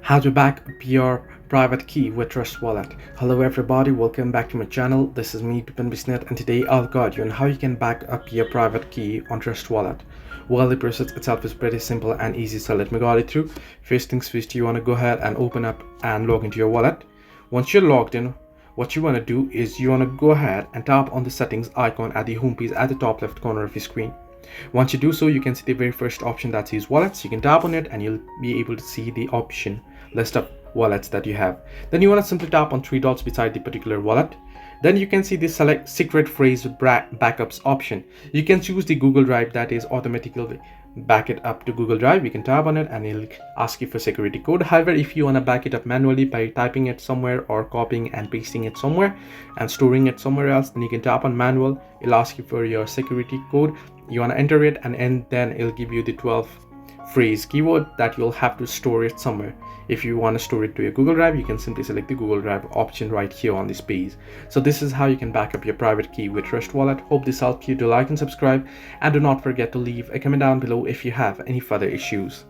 How to back up your private key with Trust Wallet. Hello everybody, welcome back to my channel. This is me, Tupan Bisnet, and today I'll guide you on how you can back up your private key on Trust Wallet. Well, the process itself is pretty simple and easy, so let me guide it through. First things first, you want to go ahead and open up and log into your wallet. Once you're logged in, what you want to do is you want to go ahead and tap on the settings icon at the home page at the top left corner of your screen. Once you do so, you can see the very first option that says wallets. You can tap on it and you'll be able to see the option list of wallets that you have. Then you want to simply tap on three dots beside the particular wallet. Then you can see the select secret phrase backups option. You can choose the Google Drive that is automatically back it up to Google Drive. You can tap on it and it'll ask you for security code. However, if you want to back it up manually by typing it somewhere or copying and pasting it somewhere and storing it somewhere else, then you can tap on manual. It'll ask you for your security code. You want to enter it and then it'll give you the 12 phrase keyword that you'll have to store it somewhere. If you want to store it to your Google Drive, you can simply select the Google Drive option right here on this page. So this is how you can back up your private key with Trust Wallet. Hope this helped you. Do like and subscribe, and do not forget to leave a comment down below if you have any further issues.